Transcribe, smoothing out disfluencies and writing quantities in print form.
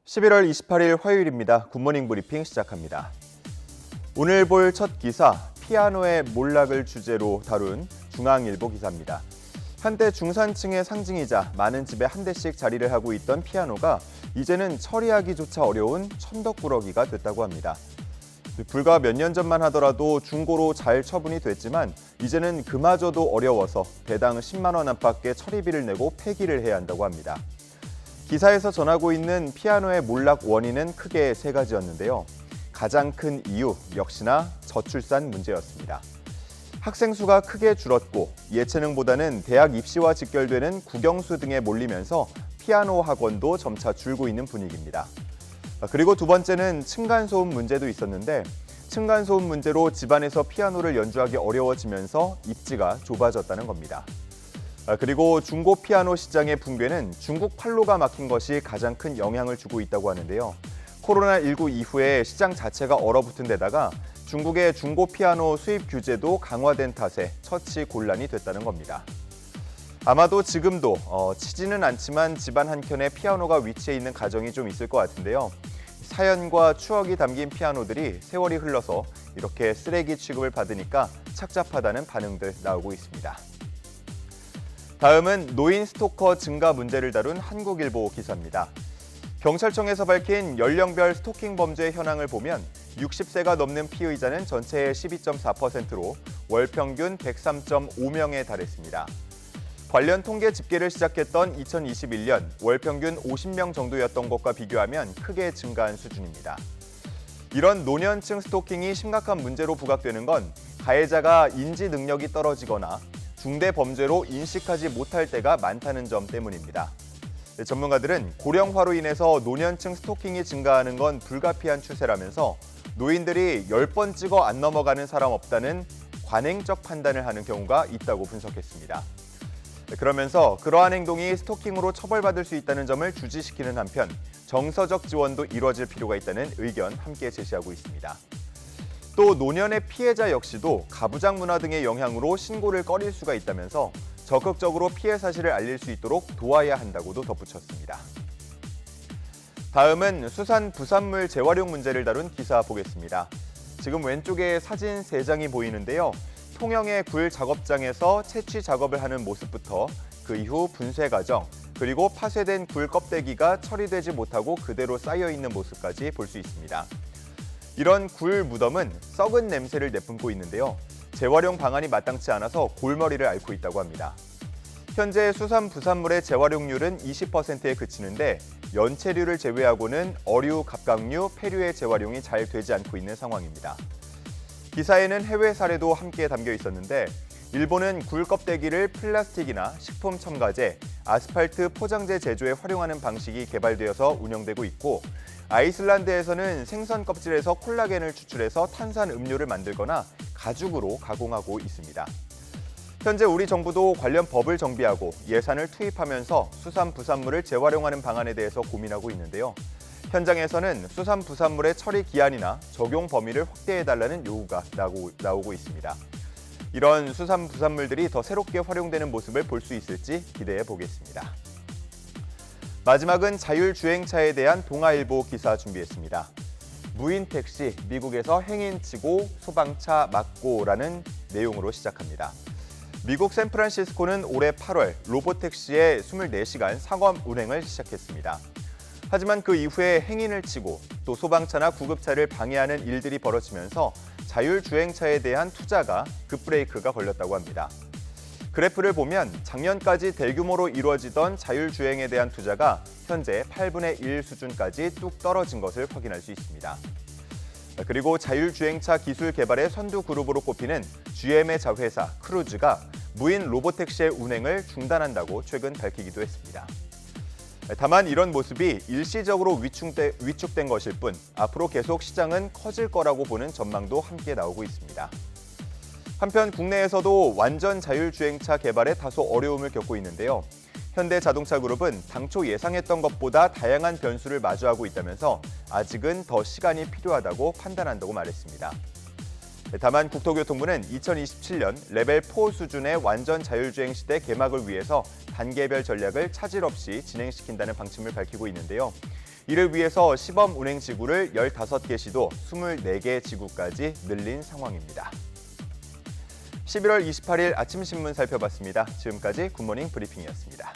11월 28일 화요일입니다. 굿모닝 브리핑 시작합니다. 오늘 볼 첫 기사, 피아노의 몰락을 주제로 다룬 중앙일보 기사입니다. 한때 중산층의 상징이자 많은 집에 한 대씩 자리를 하고 있던 피아노가 이제는 처리하기조차 어려운 천덕꾸러기가 됐다고 합니다. 불과 몇 년 전만 하더라도 중고로 잘 처분이 됐지만 이제는 그마저도 어려워서 배당 10만 원 안팎의 처리비를 내고 폐기를 해야 한다고 합니다. 기사에서 전하고 있는 피아노의 몰락 원인은 크게 세 가지였는데요. 가장 큰 이유 역시나 저출산 문제였습니다. 학생 수가 크게 줄었고 예체능보다는 대학 입시와 직결되는 국영수 등에 몰리면서 피아노 학원도 점차 줄고 있는 분위기입니다. 그리고 두 번째는 층간소음 문제도 있었는데 층간소음 문제로 집안에서 피아노를 연주하기 어려워지면서 입지가 좁아졌다는 겁니다. 그리고 중고 피아노 시장의 붕괴는 중국 판로가 막힌 것이 가장 큰 영향을 주고 있다고 하는데요. 코로나19 이후에 시장 자체가 얼어붙은 데다가 중국의 중고 피아노 수입 규제도 강화된 탓에 처치 곤란이 됐다는 겁니다. 아마도 지금도 치지는 않지만 집안 한켠에 피아노가 위치해 있는 가정이 좀 있을 것 같은데요. 사연과 추억이 담긴 피아노들이 세월이 흘러서 이렇게 쓰레기 취급을 받으니까 착잡하다는 반응들 나오고 있습니다. 다음은 노인 스토커 증가 문제를 다룬 한국일보 기사입니다. 경찰청에서 밝힌 연령별 스토킹 범죄 현황을 보면 60세가 넘는 피의자는 전체의 12.4%로 월 평균 103.5명에 달했습니다. 관련 통계 집계를 시작했던 2021년 월 평균 50명 정도였던 것과 비교하면 크게 증가한 수준입니다. 이런 노년층 스토킹이 심각한 문제로 부각되는 건 가해자가 인지 능력이 떨어지거나 중대 범죄로 인식하지 못할 때가 많다는 점 때문입니다. 전문가들은 고령화로 인해서 노년층 스토킹이 증가하는 건 불가피한 추세라면서 노인들이 10번 찍어 안 넘어가는 사람 없다는 관행적 판단을 하는 경우가 있다고 분석했습니다. 그러면서 그러한 행동이 스토킹으로 처벌받을 수 있다는 점을 주지시키는 한편 정서적 지원도 이뤄질 필요가 있다는 의견 함께 제시하고 있습니다. 또 노년의 피해자 역시도 가부장 문화 등의 영향으로 신고를 꺼릴 수가 있다면서 적극적으로 피해 사실을 알릴 수 있도록 도와야 한다고도 덧붙였습니다. 다음은 수산 부산물 재활용 문제를 다룬 기사 보겠습니다. 지금 왼쪽에 사진 3장이 보이는데요. 통영의 굴 작업장에서 채취 작업을 하는 모습부터 그 이후 분쇄 과정, 그리고 파쇄된 굴 껍데기가 처리되지 못하고 그대로 쌓여 있는 모습까지 볼 수 있습니다. 이런 굴 무덤은 썩은 냄새를 내뿜고 있는데요. 재활용 방안이 마땅치 않아서 골머리를 앓고 있다고 합니다. 현재 수산 부산물의 재활용률은 20%에 그치는데 연체류를 제외하고는 어류, 갑각류, 폐류의 재활용이 잘 되지 않고 있는 상황입니다. 기사에는 해외 사례도 함께 담겨 있었는데 일본은 굴 껍데기를 플라스틱이나 식품 첨가제, 아스팔트 포장재 제조에 활용하는 방식이 개발되어서 운영되고 있고 아이슬란드에서는 생선 껍질에서 콜라겐을 추출해서 탄산 음료를 만들거나 가죽으로 가공하고 있습니다. 현재 우리 정부도 관련 법을 정비하고 예산을 투입하면서 수산 부산물을 재활용하는 방안에 대해서 고민하고 있는데요. 현장에서는 수산 부산물의 처리 기한이나 적용 범위를 확대해달라는 요구가 나오고 있습니다. 이런 수산 부산물들이 더 새롭게 활용되는 모습을 볼 수 있을지 기대해 보겠습니다. 마지막은 자율주행차에 대한 동아일보 기사 준비했습니다. 무인 택시, 미국에서 행인치고 소방차 막고라는 내용으로 시작합니다. 미국 샌프란시스코는 올해 8월 로봇택시의 24시간 상업 운행을 시작했습니다. 하지만 그 이후에 행인을 치고 또 소방차나 구급차를 방해하는 일들이 벌어지면서 자율주행차에 대한 투자가 급브레이크가 걸렸다고 합니다. 그래프를 보면 작년까지 대규모로 이루어지던 자율주행에 대한 투자가 현재 8분의 1 수준까지 뚝 떨어진 것을 확인할 수 있습니다. 그리고 자율주행차 기술 개발의 선두 그룹으로 꼽히는 GM의 자회사 크루즈가 무인 로봇택시의 운행을 중단한다고 최근 밝히기도 했습니다. 다만 이런 모습이 일시적으로 위축된 것일 뿐 앞으로 계속 시장은 커질 거라고 보는 전망도 함께 나오고 있습니다. 한편 국내에서도 완전 자율주행차 개발에 다소 어려움을 겪고 있는데요. 현대자동차그룹은 당초 예상했던 것보다 다양한 변수를 마주하고 있다면서 아직은 더 시간이 필요하다고 판단한다고 말했습니다. 다만 국토교통부는 2027년 레벨 4 수준의 완전 자율주행 시대 개막을 위해서 단계별 전략을 차질 없이 진행시킨다는 방침을 밝히고 있는데요. 이를 위해서 시범 운행 지구를 15개 시도 24개 지구까지 늘린 상황입니다. 11월 28일 아침 신문 살펴봤습니다. 지금까지 굿모닝 브리핑이었습니다.